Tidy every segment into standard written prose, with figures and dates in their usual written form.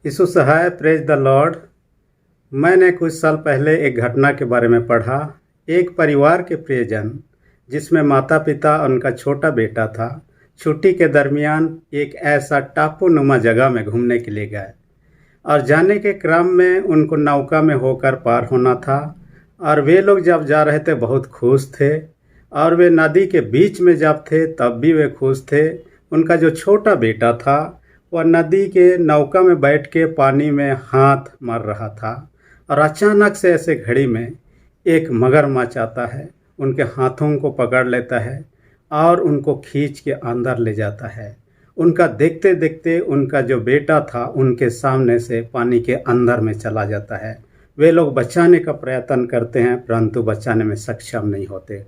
यीशु सहाय, praise the lord. मैंने कुछ साल पहले एक घटना के बारे में पढ़ा। एक परिवार के प्रियजन जिसमें माता पिता और उनका छोटा बेटा था, छुट्टी के दरमियान एक ऐसा टापू नुमा जगह में घूमने के लिए गए और जाने के क्रम में उनको नौका में होकर पार होना था। और वे लोग जब जा रहे थे बहुत खुश थे, और वे नदी के बीच में जब थे तब भी वे खुश थे। उनका जो छोटा बेटा था वह नदी के नौका में बैठ के पानी में हाथ मार रहा था, और अचानक से ऐसे घड़ी में एक मगरमच्छ आता है, उनके हाथों को पकड़ लेता है और उनको खींच के अंदर ले जाता है। उनका देखते देखते उनका जो बेटा था उनके सामने से पानी के अंदर में चला जाता है। वे लोग बचाने का प्रयत्न करते हैं परंतु बचाने में सक्षम नहीं होते।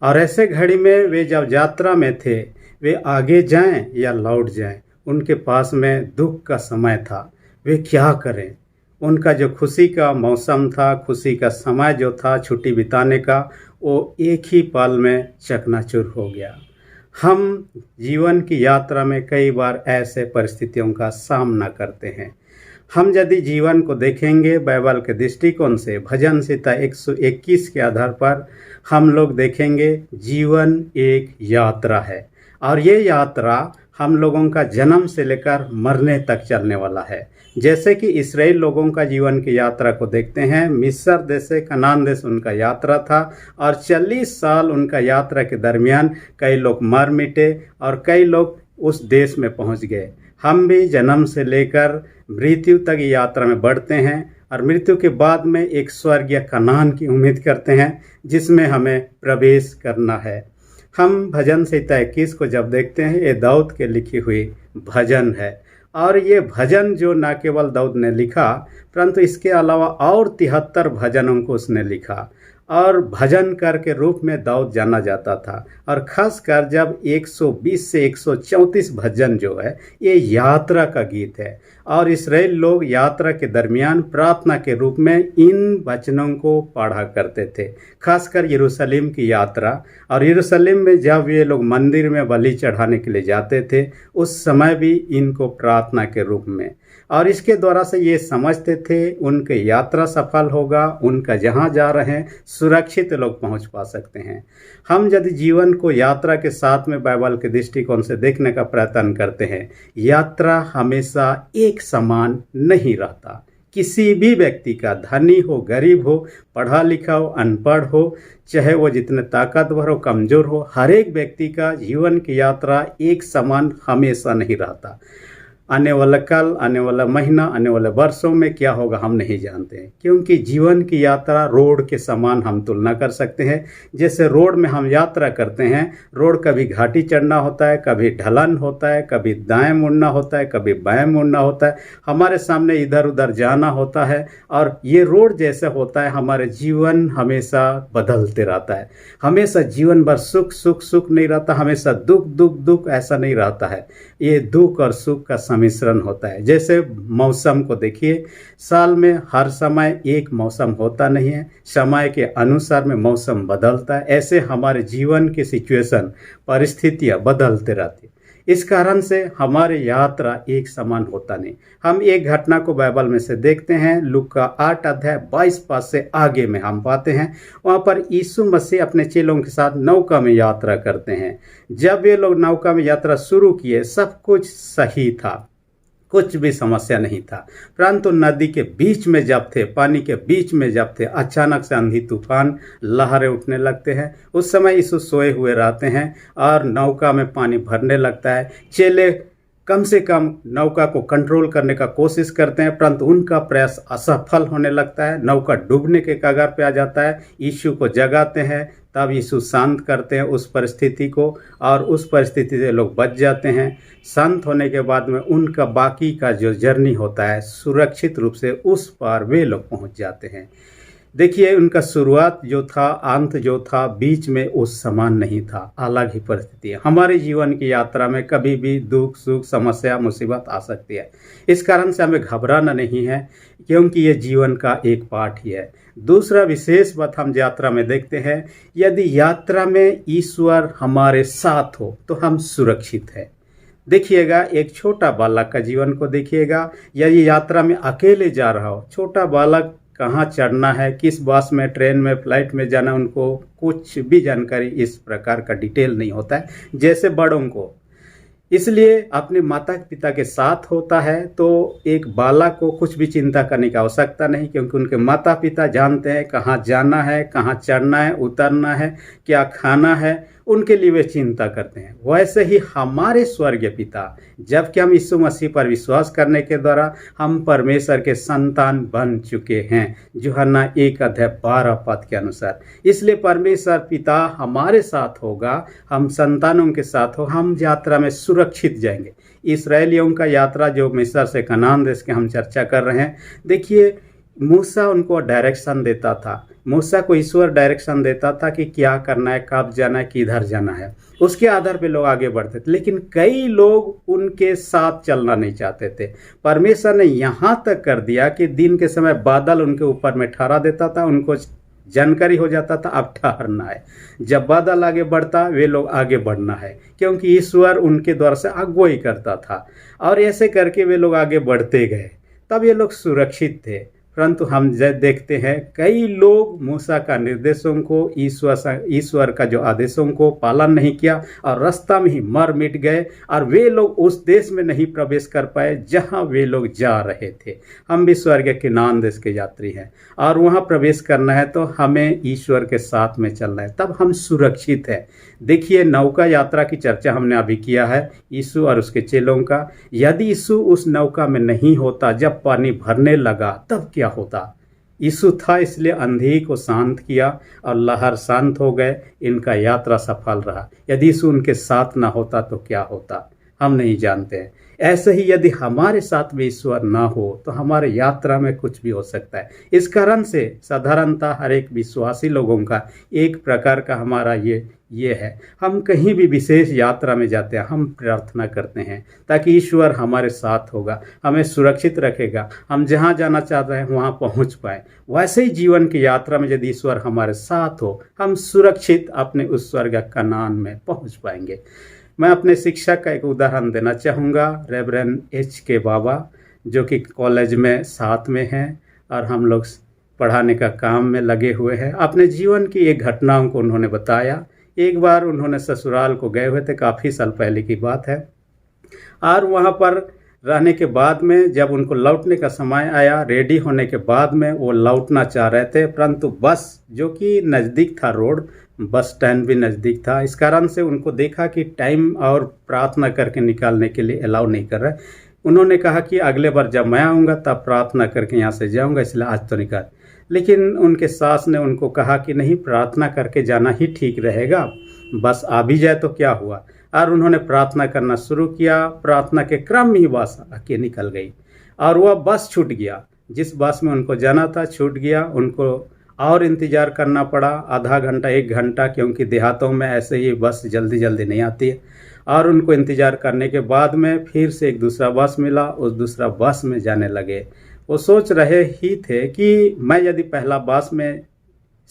और ऐसे घड़ी में वे जब यात्रा में थे, वे आगे जाएं या लौट जाएं, उनके पास में दुख का समय था। वे क्या करें? उनका जो खुशी का मौसम था, खुशी का समय जो था छुट्टी बिताने का, वो एक ही पल में चकनाचूर हो गया। हम जीवन की यात्रा में कई बार ऐसे परिस्थितियों का सामना करते हैं। हम यदि जीवन को देखेंगे बाइबल के दृष्टिकोण से, भजन संहिता 121 के आधार पर हम लोग देखेंगे जीवन एक यात्रा है, और ये यात्रा हम लोगों का जन्म से लेकर मरने तक चलने वाला है। जैसे कि इस्राएल लोगों का जीवन की यात्रा को देखते हैं, मिस्र देश से कनान देश उनका यात्रा था, और 40 साल उनका यात्रा के दरमियान कई लोग मर मिटे और कई लोग उस देश में पहुंच गए। हम भी जन्म से लेकर मृत्यु तक यात्रा में बढ़ते हैं, और मृत्यु के बाद में एक स्वर्गीय कनान की उम्मीद करते हैं जिसमें हमें प्रवेश करना है। हम भजन संहिता 21 को जब देखते हैं, ये दाऊद के लिखी हुई भजन है, और ये भजन जो न केवल दाऊद ने लिखा परंतु इसके अलावा और 73 भजनों को उसने लिखा, और भजनकर के रूप में दाऊद जाना जाता था। और खासकर जब 120 से 134 भजन जो है ये यात्रा का गीत है, और इस्राएल लोग यात्रा के दरमियान प्रार्थना के रूप में इन वचनों को पढ़ा करते थे। खासकर यरूशलेम की यात्रा, और यरूशलेम में जब ये लोग मंदिर में बलि चढ़ाने के लिए जाते थे उस समय भी इनको प्रार्थना के रूप में, और इसके द्वारा से ये समझते थे उनकी यात्रा सफल होगा, उनका जहाँ जा रहे हैं सुरक्षित लोग पहुँच पा सकते हैं। हम यदि जीवन को यात्रा के साथ में बाइबल के दृष्टिकोण से देखने का प्रयत्न करते हैं, यात्रा हमेशा एक समान नहीं रहता। किसी भी व्यक्ति का, धनी हो गरीब हो, पढ़ा लिखा हो अनपढ़ हो, चाहे वो जितने ताकतवर हो कमज़ोर हो, हर एक व्यक्ति का जीवन की यात्रा एक समान हमेशा नहीं रहता। आने वाला कल, आने वाला महीना, आने वाले वर्षों में क्या होगा हम नहीं जानते हैं, क्योंकि जीवन की यात्रा रोड के समान हम तुलना कर सकते हैं। जैसे रोड में हम यात्रा करते हैं, रोड कभी घाटी चढ़ना होता है, कभी ढलान होता है, कभी दाएं मुड़ना होता है, कभी बाएं मुड़ना होता है, हमारे सामने इधर उधर जाना होता है। और ये रोड जैसे होता है, हमारे जीवन हमेशा बदलते रहता है। हमेशा जीवन भर सुख सुख सुख नहीं रहता, हमेशा दुख दुख दुख ऐसा नहीं रहता है। ये दुख और सुख का मिश्रण होता है। जैसे मौसम को देखिए, साल में हर समय एक मौसम होता नहीं है, समय के अनुसार में मौसम बदलता है। ऐसे हमारे जीवन की सिचुएशन, परिस्थितियां बदलते रहती है। इस कारण से हमारी यात्रा एक समान होता नहीं। हम एक घटना को बाइबल में से देखते हैं, लूका 8 अध्याय 22 पद से आगे में हम पाते हैं। वहाँ पर यीशु मसीह अपने चेलों के साथ नौका में यात्रा करते हैं। जब ये लोग नौका में यात्रा शुरू किए सब कुछ सही था, कुछ भी समस्या नहीं था, परंतु नदी के बीच में जब थे, पानी के बीच में जब थे, अचानक से आंधी तूफान लहरें उठने लगते हैं। उस समय यीशु सोए हुए रहते हैं और नौका में पानी भरने लगता है। चेले कम से कम नौका को कंट्रोल करने का कोशिश करते हैं, परंतु उनका प्रयास असफल होने लगता है। नौका डूबने के कगार पे आ जाता है। यीशु को जगाते हैं, तब यीशु शांत करते हैं उस परिस्थिति को, और उस परिस्थिति से लोग बच जाते हैं। शांत होने के बाद में उनका बाकी का जो जर्नी होता है सुरक्षित रूप से उस पार वे लोग पहुंच जाते हैं। देखिए, उनका शुरुआत जो था, अंत जो था, बीच में उस समान नहीं था, अलग ही परिस्थिति है। हमारे जीवन की यात्रा में कभी भी दुख सुख समस्या मुसीबत आ सकती है। इस कारण से हमें घबराना नहीं है, क्योंकि ये जीवन का एक पार्ट ही है। दूसरा विशेष बात हम यात्रा में देखते हैं, यदि यात्रा में ईश्वर हमारे साथ हो तो हम सुरक्षित हैं। देखिएगा, एक छोटा बालक का जीवन को देखिएगा, या ये यात्रा में अकेले जा रहा हो, छोटा बालक कहाँ चढ़ना है, किस बस में, ट्रेन में, फ्लाइट में जाना, उनको कुछ भी जानकारी इस प्रकार का डिटेल नहीं होता है जैसे बड़ों को। इसलिए अपने माता पिता के साथ होता है तो एक बालक को कुछ भी चिंता करने की आवश्यकता नहीं, क्योंकि उनके माता पिता जानते हैं कहाँ जाना है, कहाँ चढ़ना है, उतरना है, क्या खाना है, उनके लिए वे चिंता करते हैं। वैसे ही हमारे स्वर्गीय पिता, जबकि हम यीशु मसीह पर विश्वास करने के द्वारा हम परमेश्वर के संतान बन चुके हैं, यूहन्ना 1:12 के अनुसार। इसलिए परमेश्वर पिता हमारे साथ होगा, हम संतानों के साथ हो, हम यात्रा में सुरक्षित जाएंगे। इसराइलियों का यात्रा जो मिस्र से कनान देश के हम चर्चा कर रहे हैं, देखिए मूसा उनको डायरेक्शन देता था, मूसा को ईश्वर डायरेक्शन देता था कि क्या करना है, कब जाना है, किधर जाना है। उसके आधार पे लोग आगे बढ़ते थे, लेकिन कई लोग उनके साथ चलना नहीं चाहते थे। परमेश्वर ने यहाँ तक कर दिया कि दिन के समय बादल उनके ऊपर में ठहरा देता था, उनको जानकारी हो जाता था अब ठहरना है। जब बादल आगे बढ़ता वे लोग आगे बढ़ना है, क्योंकि ईश्वर उनके द्वारा से अगुवाई करता था, और ऐसे करके वे लोग आगे बढ़ते गए, तब ये लोग सुरक्षित थे। परंतु हम देखते हैं कई लोग मूसा का निर्देशों को, ईश्वर का जो आदेशों को पालन नहीं किया और रास्ता में ही मर मिट गए, और वे लोग उस देश में नहीं प्रवेश कर पाए जहां वे लोग जा रहे थे। हम भी स्वर्ग के कनान देश के यात्री हैं, और वहां प्रवेश करना है तो हमें ईश्वर के साथ में चलना है, तब हम सुरक्षित हैं। देखिए, नौका यात्रा की चर्चा हमने अभी किया है, यीशु और उसके चेलों का। यदि यीशु उस नौका में नहीं होता, जब पानी भरने लगा तब क्या होता? यीशु था, इसलिए अंधी को शांत किया और लहर शांत हो गए, इनका यात्रा सफल रहा। यदि यीशु उनके साथ ना होता तो क्या होता, हम नहीं जानते हैं। ऐसे ही यदि हमारे साथ में ईश्वर ना हो तो हमारे यात्रा में कुछ भी हो सकता है। इस कारण से साधारणतः हर एक विश्वासी लोगों का एक प्रकार का हमारा ये है, हम कहीं भी विशेष यात्रा में जाते हैं, हम प्रार्थना करते हैं ताकि ईश्वर हमारे साथ होगा, हमें सुरक्षित रखेगा, हम जहाँ जाना चाहते हैं वहाँ पहुँच पाए। वैसे ही जीवन की यात्रा में यदि ईश्वर हमारे साथ हो, हम सुरक्षित अपने उस स्वर्ग कनान में पहुँच पाएंगे। मैं अपने शिक्षक का एक उदाहरण देना चाहूँगा, रेवरेंड HK बाबा, जो कि कॉलेज में साथ में हैं और हम लोग पढ़ाने का काम में लगे हुए हैं। अपने जीवन की एक घटनाओं को उन्होंने बताया। एक बार उन्होंने ससुराल को गए हुए थे, काफ़ी साल पहले की बात है, और वहाँ पर रहने के बाद में जब उनको लौटने का समय आया, रेडी होने के बाद में वो लौटना चाह रहे थे, परंतु बस जो कि नज़दीक था, रोड बस स्टैंड भी नज़दीक था, इस कारण से उनको देखा कि टाइम और प्रार्थना करके निकालने के लिए अलाउ नहीं कर रहे। उन्होंने कहा कि अगले बार जब मैं आऊँगा तब प्रार्थना करके यहाँ से जाऊँगा, इसलिए आज तो निकाल। लेकिन उनके सास ने उनको कहा कि नहीं, प्रार्थना करके जाना ही ठीक रहेगा, बस आ भी जाए तो क्या हुआ। और उन्होंने प्रार्थना करना शुरू किया। प्रार्थना के क्रम में ही बस आके निकल गई और वह बस छूट गया। जिस बस में उनको जाना था छूट गया। उनको और इंतज़ार करना पड़ा, आधा घंटा 1 घंटा, क्योंकि देहातों में ऐसे ही बस जल्दी जल्दी नहीं आती है। और उनको इंतज़ार करने के बाद में फिर से एक दूसरा बस मिला, उस दूसरा बस में जाने लगे। वो सोच रहे ही थे कि मैं यदि पहला बस में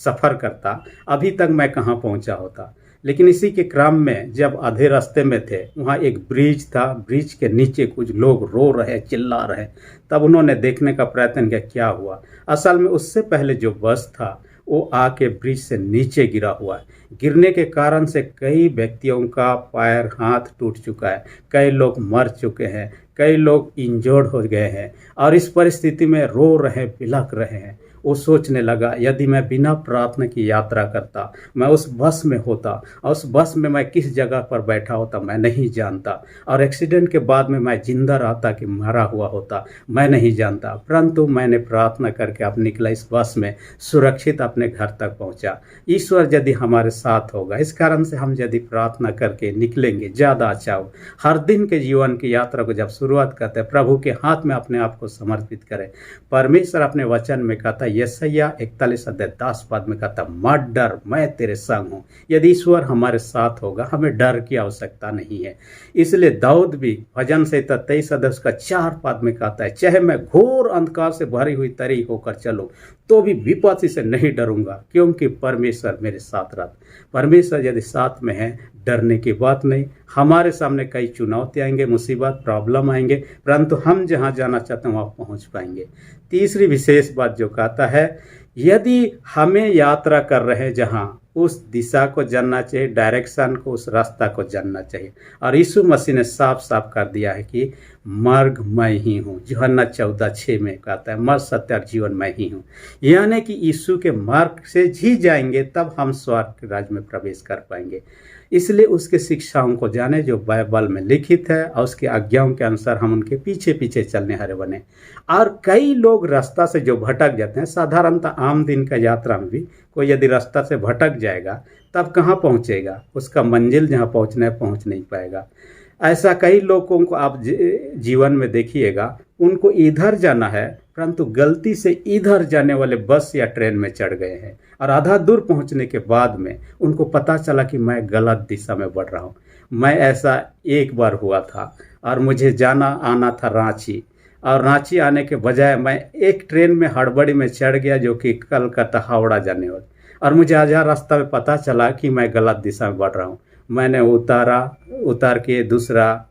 सफ़र करता अभी तक मैं कहाँ पहुँचा होता। लेकिन इसी के क्रम में जब आधे रास्ते में थे, वहाँ एक ब्रिज था, ब्रिज के नीचे कुछ लोग रो रहे, चिल्ला रहे। तब उन्होंने देखने का प्रयत्न किया क्या हुआ। असल में उससे पहले जो बस था वो आके ब्रिज से नीचे गिरा हुआ है। गिरने के कारण से कई व्यक्तियों का पैर हाथ टूट चुका है, कई लोग मर चुके हैं, कई लोग इंजर्ड हो गए हैं और इस परिस्थिति में रो रहे, बिलख रहे हैं। वो सोचने लगा, यदि मैं बिना प्रार्थना की यात्रा करता, मैं उस बस में होता और उस बस में मैं किस जगह पर बैठा होता मैं नहीं जानता, और एक्सीडेंट के बाद में मैं जिंदा रहता कि मरा हुआ होता मैं नहीं जानता। परंतु मैंने प्रार्थना करके अब निकला, इस बस में सुरक्षित अपने घर तक पहुंचा। ईश्वर यदि हमारे साथ होगा, इस कारण से हम यदि प्रार्थना करके निकलेंगे ज़्यादा अच्छा हो। हर दिन के जीवन की यात्रा को जब शुरुआत करते हैं, प्रभु के हाथ में अपने आप को समर्पित करें। परमेश्वर अपने वचन में कहता, यशायाह 41:10 में कहता, मत डर, मैं तेरे संग हूँ। यदि ईश्वर हमारे साथ होगा, हमें डर की आवश्यकता नहीं है। इसलिए दाऊद भी भजन संहिता 23:4 में कहता है, चाहे मैं घोर अंधकार से भरी हुई तरी होकर चलूं तो भी विपत्ति से नहीं डरूंगा, क्योंकि परमेश्वर मेरे साथ रहता। परमेश्वर यदि साथ में है, डरने की बात नहीं। हमारे सामने कई चुनौती आएंगे, मुसीबत, प्रॉब्लम आएंगे, परंतु हम जहाँ जाना चाहते हैं वहाँ पहुँच पाएंगे। तीसरी विशेष बात जो कहता है, यदि हमें यात्रा कर रहे हैं जहाँ, उस दिशा को जानना चाहिए, डायरेक्शन को, उस रास्ता को जानना चाहिए। और यीशु मसीह ने साफ साफ कर दिया है कि मार्ग मैं ही हूँ। यूहन्ना 14:6 में कहता है, मार्ग, सत्य और जीवन मैं ही हूँ। यानी कि यीशु के मार्ग से ही जाएंगे तब हम स्वर्ग के राज्य में प्रवेश कर पाएंगे। इसलिए उसके शिक्षाओं को जाने जो बाइबल में लिखित है, और उसकी आज्ञाओं के अनुसार हम उनके पीछे पीछे चलने हारे बने। और कई लोग रास्ता से जो भटक जाते हैं, साधारणतः आम दिन का यात्रा में भी कोई यदि रास्ता से भटक जाएगा तब कहाँ पहुँचेगा, उसका मंजिल जहाँ पहुँचना है पहुँच नहीं पाएगा। ऐसा कई लोगों को आप जीवन में देखिएगा, उनको इधर जाना है परंतु गलती से इधर जाने वाले बस या ट्रेन में चढ़ गए हैं, और आधा दूर पहुंचने के बाद में उनको पता चला कि मैं गलत दिशा में बढ़ रहा हूं। मैं ऐसा एक बार हुआ था, और मुझे जाना आना था रांची, और रांची आने के बजाय मैं एक ट्रेन में हड़बड़ी में चढ़ गया जो कि कलकत्ता हावड़ा जाने वाली, और मुझे आधा रास्ता में पता चला कि मैं गलत दिशा में बढ़ रहा हूँ। मैंने उतार के दूसरा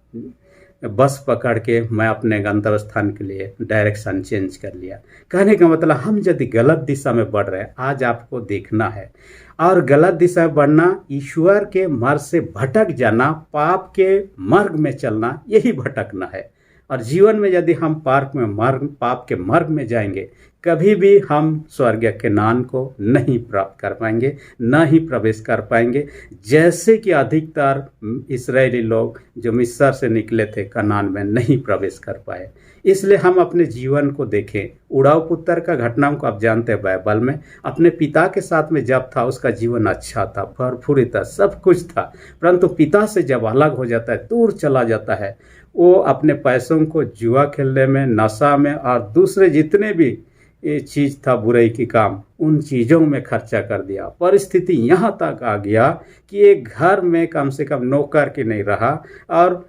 बस पकड़ के मैं अपने गंतव्य स्थान के लिए डायरेक्शन चेंज कर लिया। कहने का मतलब, हम यदि गलत दिशा में बढ़ रहे हैं, आज आपको देखना है, और गलत दिशा में बढ़ना, ईश्वर के मार्ग से भटक जाना, पाप के मार्ग में चलना, यही भटकना है। और जीवन में यदि हम पाप के मार्ग में जाएंगे, कभी भी हम स्वर्गीय कनान को नहीं प्राप्त कर पाएंगे, न ही प्रवेश कर पाएंगे। जैसे कि अधिकतर इस्राएली लोग जो मिस्र से निकले थे, कनान में नहीं प्रवेश कर पाए। इसलिए हम अपने जीवन को देखें। उड़ाऊ पुत्र का घटनाओं को आप जानते हैं बाइबल में, अपने पिता के साथ में जब था उसका जीवन अच्छा था, भरपूरी था, सब कुछ था, परंतु पिता से जब अलग हो जाता है, दूर चला जाता है, वो अपने पैसों को जुआ खेलने में, नशा में, और दूसरे जितने भी ये चीज़ था बुराई की काम, उन चीज़ों में खर्चा कर दिया। परिस्थिति यहाँ तक आ गया कि एक घर में कम से कम नौकर के नहीं रहा, और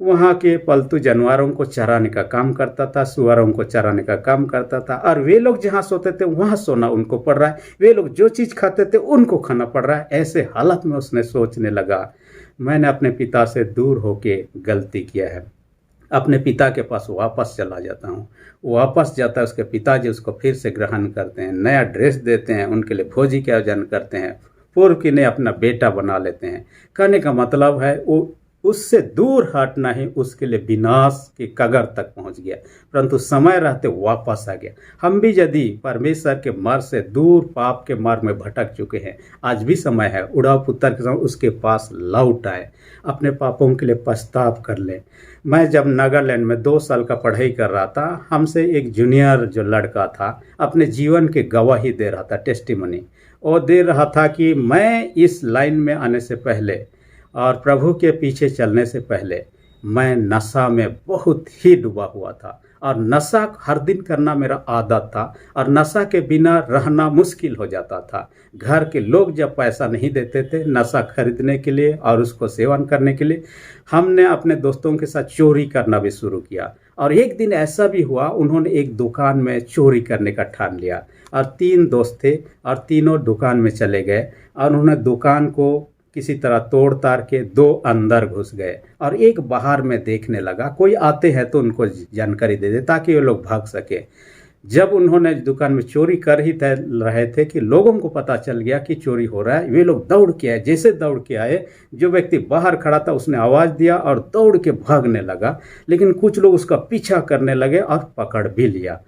वहाँ के पालतू जानवरों को चराने का काम करता था, सुअरों को चराने का काम करता था। और वे लोग जहाँ सोते थे वहाँ सोना उनको पड़ रहा है, वे लोग जो चीज़ खाते थे उनको खाना पड़ रहा है। ऐसे हालत में उसने सोचने लगा, मैंने अपने पिता से दूर होके गलती किया है, अपने पिता के पास वापस चला जाता हूँ। वापस जाता है, उसके पिताजी उसको फिर से ग्रहण करते हैं, नया ड्रेस देते हैं, उनके लिए भोजी के आयोजन करते हैं, पूर्व की ने अपना बेटा बना लेते हैं। कहने का मतलब है, वो उससे दूर हटना ही उसके लिए विनाश की कगार तक पहुंच गया, परंतु समय रहते वापस आ गया। हम भी यदि परमेश्वर के मार्ग से दूर पाप के मार्ग में भटक चुके हैं, आज भी समय है उड़ाऊ पुत्र के समय उसके पास लौट आए, अपने पापों के लिए पछताव कर ले। मैं जब नागालैंड में 2 साल का पढ़ाई कर रहा था, हमसे एक जूनियर जो लड़का था अपने जीवन की गवाही दे रहा था, टेस्टिमनी। और दे रहा था कि मैं इस लाइन में आने से पहले और प्रभु के पीछे चलने से पहले मैं नशा में बहुत ही डूबा हुआ था, और नशा हर दिन करना मेरा आदत था, और नशा के बिना रहना मुश्किल हो जाता था। घर के लोग जब पैसा नहीं देते थे नशा खरीदने के लिए और उसको सेवन करने के लिए, हमने अपने दोस्तों के साथ चोरी करना भी शुरू किया। और एक दिन ऐसा भी हुआ, उन्होंने एक दुकान में चोरी करने का ठान लिया, और 3 दोस्त थे और तीनों दुकान में चले गए, और उन्होंने दुकान को किसी तरह तोड़ ताड़ के 2 अंदर घुस गए, और एक बाहर में देखने लगा, कोई आते हैं तो उनको जानकारी दे दे ताकि वो लोग भाग सके। जब उन्होंने दुकान में चोरी कर ही रहे थे कि लोगों को पता चल गया कि चोरी हो रहा है, वे लोग दौड़ के आए। जैसे दौड़ के आए, जो व्यक्ति बाहर खड़ा था उसने आवाज़ दिया और दौड़ के भागने लगा, लेकिन कुछ लोग उसका पीछा करने लगे और पकड़ भी लिया,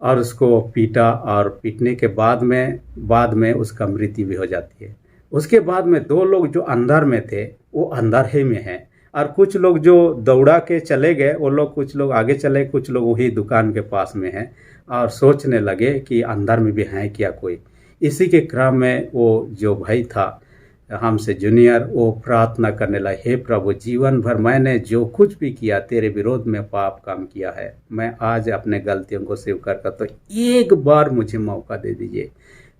और उसको पीटा, और पीटने के बाद में उसका मृत्यु भी हो जाती है। उसके बाद में 2 लोग जो अंदर में थे वो अंदर ही में हैं, और कुछ लोग जो दौड़ा के चले गए वो लोग, कुछ लोग आगे चले, कुछ लोग वही दुकान के पास में हैं, और सोचने लगे कि अंदर में भी हैं क्या कोई। इसी के क्रम में वो जो भाई था हमसे जूनियर, वो प्रार्थना करने लगा, हे प्रभु, जीवन भर मैंने जो कुछ भी किया तेरे विरोध में पाप काम किया है, मैं आज अपने गलतियों को स्वीकार करता हूं, एक बार मुझे मौका दे दीजिए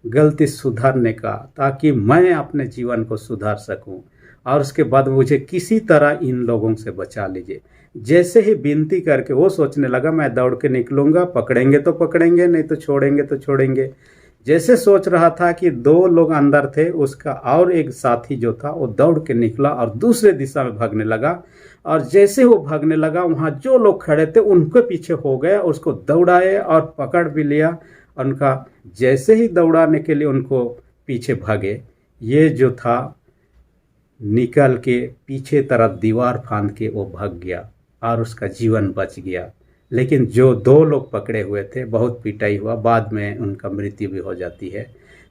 गलती सुधारने का, ताकि मैं अपने जीवन को सुधार सकूं, और उसके बाद मुझे किसी तरह इन लोगों से बचा लीजिए। जैसे ही विनती करके वो सोचने लगा, मैं दौड़ के निकलूंगा, पकड़ेंगे तो पकड़ेंगे, नहीं तो छोड़ेंगे तो छोड़ेंगे। जैसे सोच रहा था कि 2 लोग अंदर थे, उसका और एक साथी जो था वो दौड़ के निकला और दूसरे दिशा में भागने लगा। और जैसे वो भागने लगा, वहाँ जो लोग खड़े थे उनके पीछे हो गए, उसको दौड़ाए और पकड़ भी लिया। उनका जैसे ही दौड़ाने के लिए उनको पीछे भागे, ये जो था निकल के पीछे तरफ दीवार फांद के वो भाग गया और उसका जीवन बच गया। लेकिन जो 2 लोग पकड़े हुए थे, बहुत पिटाई हुआ, बाद में उनका मृत्यु भी हो जाती है।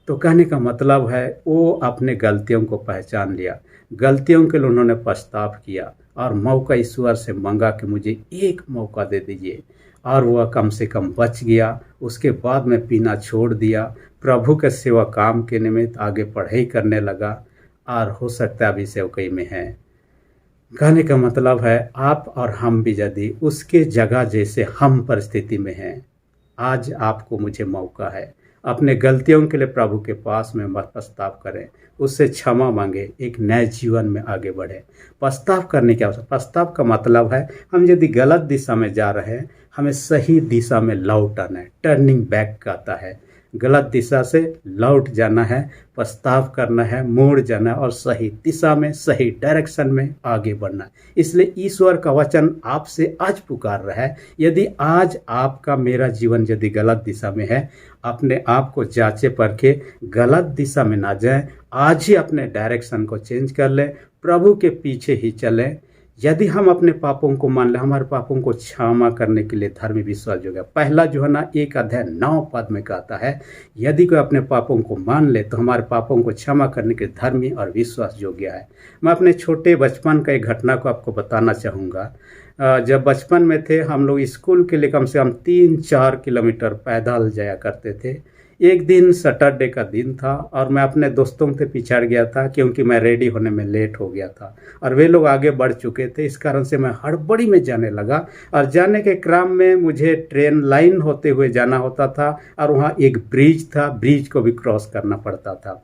तो कहने का मतलब है वो अपने गलतियों को पहचान लिया, गलतियों के लिए उन्होंने पछताव किया और मौका ईश्वर से मांगा कि मुझे एक मौका दे दीजिए, और वह कम से कम बच गया। उसके बाद में पीना छोड़ दिया, प्रभु के सेवा काम के निमित्त आगे पढ़ाई करने लगा और हो सकता है अभी सेवकाई में है। कहने का मतलब है आप और हम भी यदि उसके जगह जैसे हम परिस्थिति में हैं, आज आपको मुझे मौका है, अपने गलतियों के लिए प्रभु के पास में मत पछताव करें, उससे क्षमा मांगे, एक नए जीवन में आगे बढ़े। पछताव करने की आवश्यकता, पछताव का मतलब है हम यदि गलत दिशा में जा रहे हैं, हमें सही दिशा में लौट आना है। टर्निंग बैक कहता है, गलत दिशा से लौट जाना है, पछताव करना है, मोड़ जाना है और सही दिशा में, सही डायरेक्शन में आगे बढ़ना है। इसलिए ईश्वर का वचन आपसे आज पुकार रहा है, यदि आज आपका मेरा जीवन यदि गलत दिशा में है, अपने आप को जांचे परखे, गलत दिशा में ना जाएं, आज ही अपने डायरेक्शन को चेंज कर लें, प्रभु के पीछे ही चलें। यदि हम अपने पापों को मान लें, हमारे पापों को क्षमा करने के लिए धर्मी विश्वास योग्य। पहला यूहन्ना 1:9 में कहता है, यदि कोई अपने पापों को मान ले तो हमारे पापों को क्षमा करने के धर्मी और विश्वास योग्य है। मैं अपने छोटे बचपन का एक घटना को आपको बताना चाहूँगा। जब बचपन में थे, हम लोग स्कूल के लिए कम से कम 3-4 किलोमीटर पैदल जाया करते थे। एक दिन सैटरडे का दिन था और मैं अपने दोस्तों से पिछड़ गया था, क्योंकि मैं रेडी होने में लेट हो गया था और वे लोग आगे बढ़ चुके थे। इस कारण से मैं हड़बड़ी में जाने लगा और जाने के क्रम में मुझे ट्रेन लाइन होते हुए जाना होता था और वहाँ एक ब्रिज था, ब्रिज को भी क्रॉस करना पड़ता था।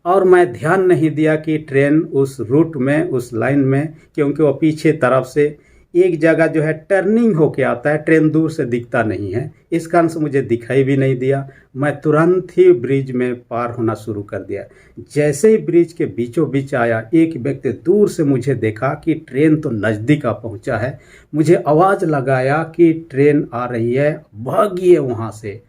और मैं ध्यान नहीं दिया कि ट्रेन उस रूट में, उस लाइन में, क्योंकि वो पीछे तरफ से एक जगह जो है टर्निंग होके आता है, ट्रेन दूर से दिखता नहीं है, इस कारण से मुझे दिखाई भी नहीं दिया। मैं तुरंत ही ब्रिज में पार होना शुरू कर दिया। जैसे ही ब्रिज के बीचों बीच आया, एक व्यक्ति दूर से मुझे देखा कि ट्रेन तो नज़दीक आ पहुंचा है, मुझे आवाज़ लगाया कि ट्रेन आ रही है, भागिए वहाँ से।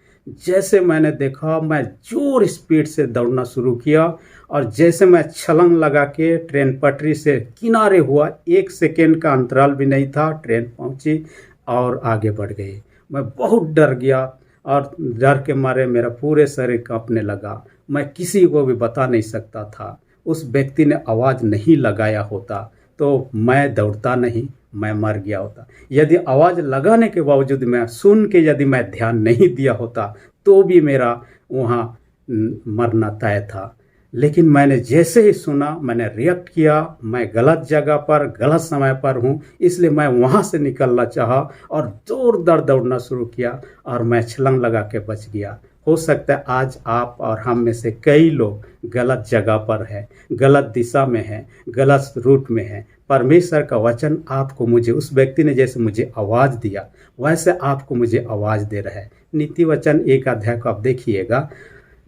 जैसे मैंने देखा, मैं जोर स्पीड से दौड़ना शुरू किया और जैसे मैं छलांग लगा के ट्रेन पटरी से किनारे हुआ, 1 सेकेंड का अंतराल भी नहीं था, ट्रेन पहुंची और आगे बढ़ गई। मैं बहुत डर गया और डर के मारे मेरा पूरे शरीर कांपने लगा। मैं किसी को भी बता नहीं सकता था। उस व्यक्ति ने आवाज़ नहीं लगाया होता तो मैं दौड़ता नहीं, मैं मर गया होता। यदि आवाज़ लगाने के बावजूद मैं सुन के यदि मैं ध्यान नहीं दिया होता तो भी मेरा वहाँ मरना तय था। लेकिन मैंने जैसे ही सुना, मैंने रिएक्ट किया, मैं गलत जगह पर गलत समय पर हूँ, इसलिए मैं वहाँ से निकलना चाहा और जोरदार दौड़ना शुरू किया और मैं छलांग लगा के बच गया। हो सकता है आज आप और हम में से कई लोग गलत जगह पर हैं, गलत दिशा में हैं, गलत रूट में हैं। परमेश्वर का वचन आपको, मुझे, उस व्यक्ति ने जैसे मुझे आवाज़ दिया वैसे आपको मुझे आवाज़ दे रहा है। नीति वचन 1 अध्याय को आप देखिएगा,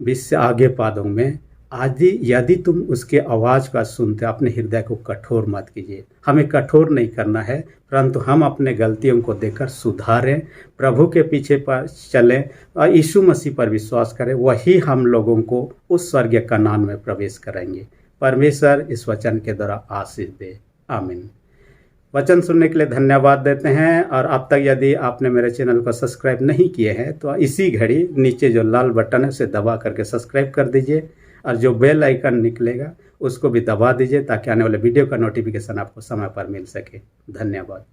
20 से आगे पादों में, यदि तुम उसके आवाज़ का सुनते अपने हृदय को कठोर मत कीजिए। हमें कठोर नहीं करना है, परंतु हम अपने गलतियों को देखकर सुधारें, प्रभु के पीछे पर चलें और यीशु मसीह पर विश्वास करें। वही हम लोगों को उस स्वर्गीय कनान में प्रवेश कराएंगे। परमेश्वर इस वचन के द्वारा आशीष दे। आमीन। वचन सुनने के लिए धन्यवाद देते हैं। और अब तक यदि आपने मेरे चैनल को सब्सक्राइब नहीं किए हैं तो इसी घड़ी नीचे जो लाल बटन है उसे दबा करके सब्सक्राइब कर दीजिए और जो बेल आइकन निकलेगा उसको भी दबा दीजिए ताकि आने वाले वीडियो का नोटिफिकेशन आपको समय पर मिल सके। धन्यवाद।